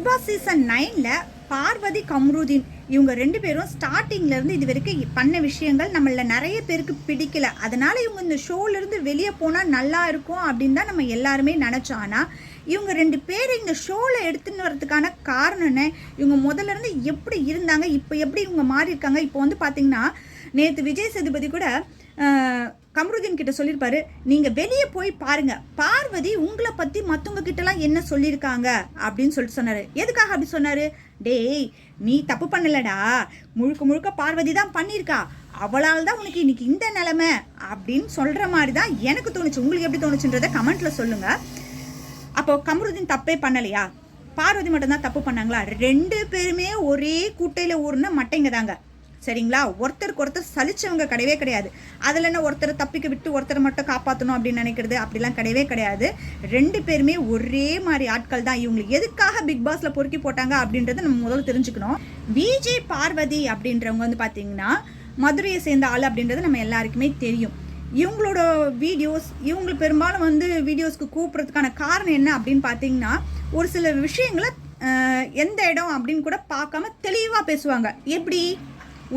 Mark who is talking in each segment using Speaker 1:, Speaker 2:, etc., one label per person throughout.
Speaker 1: Big Boss season 9ல பார்வதி கம்ருதீன் இவங்க 2 பேரும் ஸ்டார்டிங்ல இருந்து இது வரைக்கும் பண்ண விஷயங்கள் நம்மள நிறைய பேருக்கு பிடிக்கல. அதனால இவங்க இந்த ஷோல இருந்து வெளியே போனா நல்லா இருக்கும் அப்படின்னு தான் நம்ம எல்லாருமே நினைச்சோம். ஆனா இவங்க 2 பேர் இந்த ஷோல எடுத்துன்னு வரதுக்கான காரணம் என்ன? இவங்க முதல்ல இருந்து எப்படி இருந்தாங்க, இப்போ எப்படி இவங்க மாறி இருக்காங்க? இப்போ வந்து பாத்தீங்கன்னா நேற்று விஜய் சேதுபதி கூட கம்ருதீன் கிட்ட சொல்லியிருப்பாரு, நீங்க வெளியே போய் பாருங்க பார்வதி உங்களை பத்தி மற்றவங்க கிட்டலாம் என்ன சொல்லியிருக்காங்க அப்படின்னு சொல்லிட்டு சொன்னாரு. எதுக்காக அப்படி சொன்னாரு? டேய் நீ தப்பு பண்ணலடா, முழுக்க முழுக்க பார்வதி தான் பண்ணியிருக்கா, அவளால் தான் உனக்கு இன்னைக்கு இந்த நிலைமை அப்படின்னு சொல்ற மாதிரி தான் எனக்கு தோணுச்சு. உங்களுக்கு எப்படி தோணுச்சுன்றதை கமெண்ட்ல சொல்லுங்க. அப்போ கம்ருதீன் தப்பே பண்ணலையா? பார்வதி மட்டும்தான் தப்பு பண்ணாங்களா? 2 பேருமே ஒரே கூட்டையில ஊர்ன மட்டைங்க தாங்க, சரிங்களா? ஒருத்தருக்கு ஒருத்தர் சலிச்சவங்க கிடையவே கிடையாது. அதில் என்ன ஒருத்தரை தப்பிக்க விட்டு ஒருத்தரை மட்டும் காப்பாற்றணும் அப்படின்னு நினைக்கிறது அப்படிலாம் கிடையவே கிடையாது. 2 பேருமே ஒரே மாதிரி ஆட்கள் தான். இவங்களுக்கு எதுக்காக பிக் பாஸ்ல பொறுக்கி போட்டாங்க அப்படின்றத நம்ம முதல்ல தெரிஞ்சுக்கணும். விஜய் பார்வதி அப்படின்றவங்க வந்து பார்த்தீங்கன்னா மதுரையை சேர்ந்த ஆள் அப்படின்றது நம்ம எல்லாருக்குமே தெரியும். இவங்களோட வீடியோஸ், இவங்க பெரும்பாலும் வந்து வீடியோஸ்க்கு கூப்பிட்றதுக்கான காரணம் என்ன அப்படின்னு பார்த்தீங்கன்னா, ஒரு சில விஷயங்களை எந்த இடம் அப்படின்னு கூட பார்க்காம தெளிவாக பேசுவாங்க. எப்படி?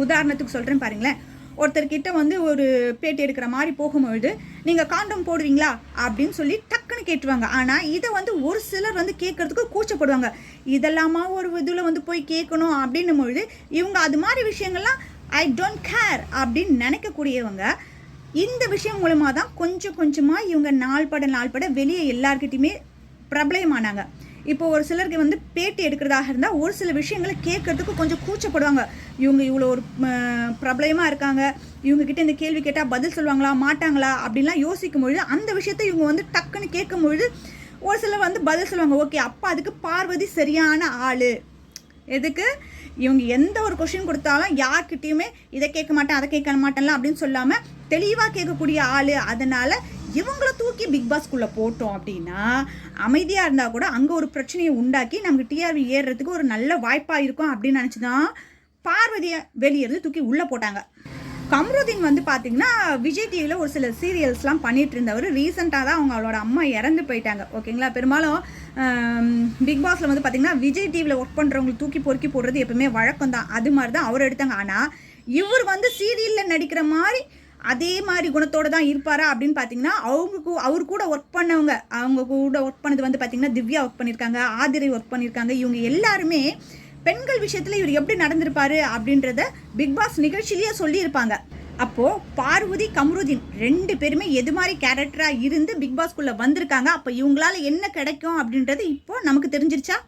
Speaker 1: உதாரணத்துக்கு சொல்கிறேன் பாருங்களேன். ஒருத்தர்கிட்ட வந்து ஒரு பேட்டி எடுக்கிற மாதிரி போகும்பொழுது நீங்கள் காண்டம் போடுவீங்களா அப்படின்னு சொல்லி டக்குன்னு கேட்டுருவாங்க. ஆனால் இதை வந்து ஒரு சிலர் வந்து கேட்கறதுக்கு கூச்சப்படுவாங்க. இதெல்லாமா ஒரு இதில் வந்து போய் கேட்கணும் அப்படின்னும் பொழுது இவங்க அது மாதிரி விஷயங்கள்லாம் ஐ டோன்ட் கேர் அப்படின்னு நினைக்கக்கூடியவங்க இந்த விஷயம் மூலமாக தான் கொஞ்சம் கொஞ்சமாக இவங்க நாள்பட வெளியே எல்லார்கிட்டையுமே பிரபலமானாங்க. இப்போ ஒரு சிலருக்கு வந்து பேட்டி எடுக்கிறதாக இருந்தால் ஒரு சில விஷயங்களை கேட்கறதுக்கு கொஞ்சம் கூச்சப்படுவாங்க. இவங்க இவ்வளோ ஒரு பிரபலமாக இருக்காங்க, இவங்ககிட்ட இந்த கேள்வி கேட்டால் பதில் சொல்லுவாங்களா மாட்டாங்களா அப்படின்லாம் யோசிக்கும் பொழுது அந்த விஷயத்த இவங்க வந்து டக்குன்னு கேட்கும் பொழுது ஒரு சிலர் வந்து பதில் சொல்லுவாங்க. ஓகே, அப்போ அதுக்கு பார்வதி சரியான ஆள். எதுக்கு? இவங்க எந்த ஒரு கொஷின் கொடுத்தாலும் யார்கிட்டையுமே இதை கேட்க மாட்டேன் அதை கேட்க மாட்டேன்லாம் அப்படின்னு சொல்லாமல் தெளிவாக கேட்கக்கூடிய ஆள். அதனால் இவங்கள தூக்கி பிக் பாஸ்குள்ளே போட்டோம் அப்படின்னா அமைதியாக இருந்தால் கூட அங்கே ஒரு பிரச்சனையை உண்டாக்கி நமக்கு டிஆர்பி ஏறுறதுக்கு ஒரு நல்ல வாய்ப்பாக இருக்கும் அப்படின்னு நினச்சி தான் பார்வதியை வெளியேறது தூக்கி உள்ளே போட்டாங்க. கம்ருதீன் வந்து பார்த்தீங்கன்னா விஜய் டிவியில் ஒரு சில சீரியல்ஸ்லாம் பண்ணிட்டு இருந்தவர். ரீசெண்டாக தான் அவங்களோட அம்மா இறந்து போயிட்டாங்க, ஓகேங்களா? பெரும்பாலும் பிக் பாஸில் வந்து பார்த்தீங்கன்னா விஜய் டிவியில் ஒர்க் பண்ணுறவங்களுக்கு தூக்கி பொறுக்கி போடுறது எப்பவுமே வழக்கம் தான். அது மாதிரி தான் அவர் எடுத்தாங்க. ஆனால் இவர் வந்து சீரியலில் நடிக்கிற மாதிரி அதே மாதிரி குணத்தோடு தான் இருப்பாரா அப்படின்னு பார்த்தீங்கன்னா அவர் கூட ஒர்க் பண்ணவங்க, அவங்க கூட ஒர்க் பண்ணது வந்து பார்த்தீங்கன்னா திவ்யா ஒர்க் பண்ணியிருக்காங்க, ஆதிரை ஒர்க் பண்ணியிருக்காங்க. இவங்க எல்லாருமே பெண்கள் விஷயத்தில் இவர் எப்படி நடந்திருப்பாரு அப்படின்றத பிக் பாஸ் நிகழ்ச்சியிலேயே சொல்லியிருப்பாங்க. அப்போது பார்வதி கம்ருதீன் 2 பேருமே எது மாதிரி கேரக்டராக இருந்து பிக் பாஸ்குள்ளே வந்திருக்காங்க. அப்போ இவங்களால என்ன கிடைக்கும் அப்படின்றது இப்போ நமக்கு தெரிஞ்சிருச்சா?